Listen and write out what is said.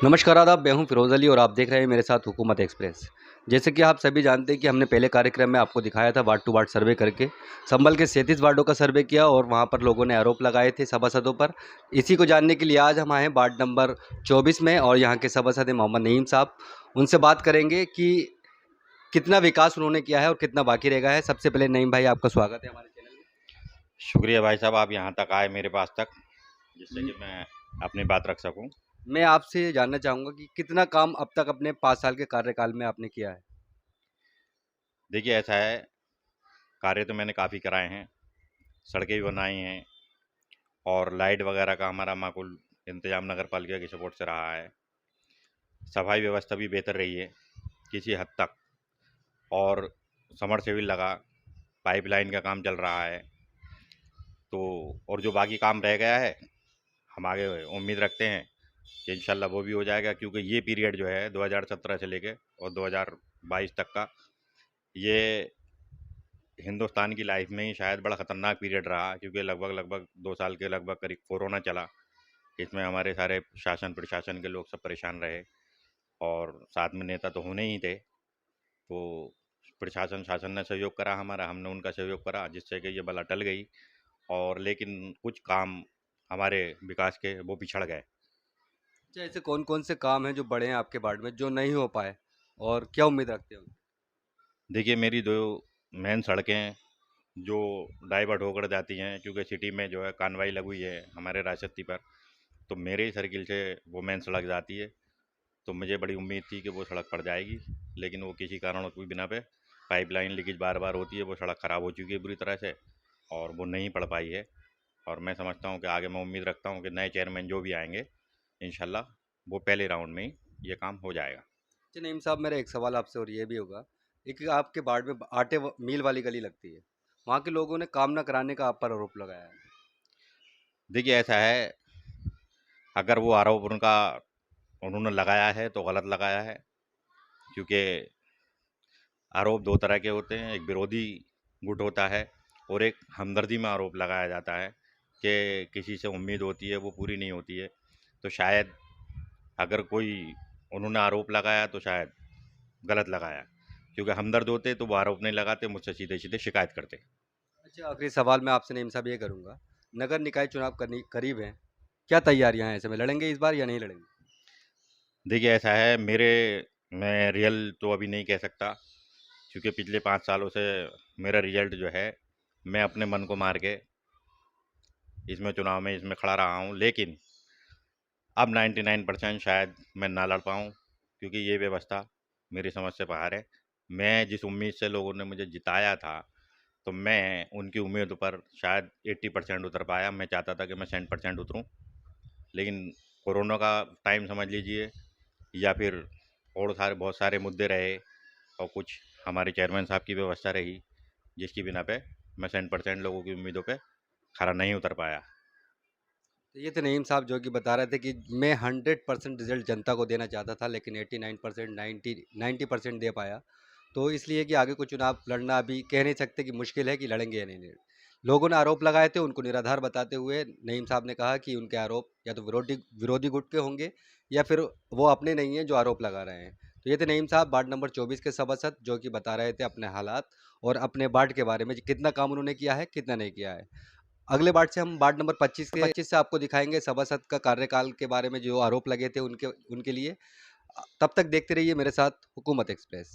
नमस्कार आदाब, मैं हूं फिरोज़ अली और आप देख रहे हैं मेरे साथ हुकूमत एक्सप्रेस। जैसे कि आप सभी जानते हैं कि हमने पहले कार्यक्रम में आपको दिखाया था वार्ड टू वार्ड सर्वे करके, संभल के 37 वार्डों का सर्वे किया और वहां पर लोगों ने आरोप लगाए थे सभासदों पर। इसी को जानने के लिए आज हम आए हैं वार्ड नंबर 24 में और यहाँ के सभासद हैं मोहम्मद नईम साहब। उनसे बात करेंगे कि कितना विकास उन्होंने किया है और कितना बाकी रह गया है। सबसे पहले नईम भाई, आपका स्वागत है हमारे चैनल शुक्रिया भाई साहब, आप यहाँ तक आए मेरे पास तक, जिससे में। कि मैं अपनी बात रख सकूं। मैं आपसे ये जानना चाहूँगा कि कितना काम अब तक अपने 5 साल के कार्यकाल में आपने किया है? देखिए, ऐसा है, कार्य तो मैंने काफ़ी कराए हैं, सड़कें भी बनाई हैं और लाइट वगैरह का हमारा माकूल इंतजाम नगर पालिका की सपोर्ट से रहा है। सफाई व्यवस्था भी बेहतर रही है किसी हद तक, और समरसेबिल लगा, पाइपलाइन का काम चल रहा है। तो और जो बाकी काम रह गया है, हम आगे उम्मीद रखते हैं कि इंशाल्लाह वो भी हो जाएगा, क्योंकि ये पीरियड जो है 2017 से लेके और 2022 तक का, ये हिंदुस्तान की लाइफ में ही शायद बड़ा ख़तरनाक पीरियड रहा, क्योंकि लगभग लगभग 2 साल के लगभग करीब कोरोना चला। इसमें हमारे सारे शासन प्रशासन के लोग सब परेशान रहे और साथ में नेता तो होने ही थे। तो प्रशासन शासन ने सहयोग करा हमारा, हमने उनका सहयोग करा, जिससे कि ये बला टल गई। और लेकिन कुछ काम हमारे विकास के वो पिछड़ गए। अच्छा, ऐसे कौन-कौन से काम हैं जो बड़े हैं आपके वार्ड में जो नहीं हो पाए और क्या उम्मीद रखते हो? देखिए, मेरी 2 मेन सड़कें जो डाइवर्ट होकर जाती हैं, क्योंकि सिटी में जो है कानवाई लगी हुई है हमारे राजशक्ति पर, तो मेरे ही सर्किल से वो मेन सड़क जाती है। तो मुझे बड़ी उम्मीद थी कि वो सड़क पड़ जाएगी, लेकिन वो किसी कारणों की बिना पे पाइपलाइन लीकेज बार बार होती है, वो सड़क ख़राब हो चुकी है बुरी तरह से, और वो नहीं पड़ पाई है। और मैं समझता हूँ कि आगे मैं उम्मीद रखता हूँ कि नए चेयरमैन जो भी आएंगे, इंशाल्लाह वो पहले राउंड में ही ये काम हो जाएगा। अच्छा नईम साहब, मेरा एक सवाल आपसे और ये भी होगा, एक आपके वार्ड में आटे व मील वाली गली लगती है। वहाँ के लोगों ने काम ना कराने का आप पर आरोप लगाया है। देखिए, ऐसा है, अगर वो आरोप उनका उन्होंने लगाया है तो गलत लगाया है, क्योंकि आरोप 2 तरह के होते हैं, एक विरोधी गुट होता है और एक हमदर्दी में आरोप लगाया जाता है कि किसी से उम्मीद होती है वो पूरी नहीं होती है। तो शायद अगर कोई उन्होंने आरोप लगाया तो शायद गलत लगाया, क्योंकि हमदर्द होते तो वो आरोप नहीं लगाते, मुझसे सीधे-सीधे शिकायत करते। अच्छा, आखिरी सवाल मैं आपसे नईम साहब ये करूँगा, नगर निकाय चुनाव करनी करीब हैं, क्या तैयारियाँ हैं ऐसे में? लड़ेंगे इस बार या नहीं लड़ेंगे? देखिए, ऐसा है, मैं रियल तो अभी नहीं कह सकता, क्योंकि पिछले 5 सालों से मेरा रिजल्ट जो है, मैं अपने मन को मार के इसमें चुनाव में इसमें खड़ा रहा हूँ, लेकिन अब 99% शायद मैं ना लड़ पाऊँ, क्योंकि ये व्यवस्था मेरी समझ से बाहर है। मैं जिस उम्मीद से लोगों ने मुझे जिताया था, तो मैं उनकी उम्मीद पर शायद 80% उतर पाया। मैं चाहता था कि मैं 100% उतरूँ, लेकिन कोरोना का टाइम समझ लीजिए, या फिर और सारे बहुत सारे मुद्दे रहे, और कुछ हमारे चेयरमैन साहब की व्यवस्था रही, जिसकी बिना पे मैं 100% लोगों की उम्मीदों पे खरा नहीं उतर पाया। तो ये थे नईम साहब जो कि बता रहे थे कि मैं 100% रिजल्ट जनता को देना चाहता था लेकिन 89% 90% दे पाया। तो इसलिए कि आगे कोई चुनाव लड़ना अभी कह नहीं सकते कि मुश्किल है कि लड़ेंगे या नहीं। लोगों ने आरोप लगाए थे, उनको निराधार बताते हुए नईम साहब ने कहा कि उनके आरोप या तो विरोधी विरोधी गुट के होंगे या फिर वो अपने नहीं हैं जो आरोप लगा रहे हैं। तो ये थे नईम साहब वार्ड नंबर 24 के सभासद जो कि बता रहे थे अपने हालात और अपने वार्ड के बारे में कितना काम उन्होंने किया है, कितना नहीं किया है। अगले वार्ड से हम वार्ड नंबर 25 से आपको दिखाएँगे सभासद का कार्यकाल के बारे में जो आरोप लगे थे उनके उनके लिए। तब तक देखते रहिए मेरे साथ हुकूमत एक्सप्रेस।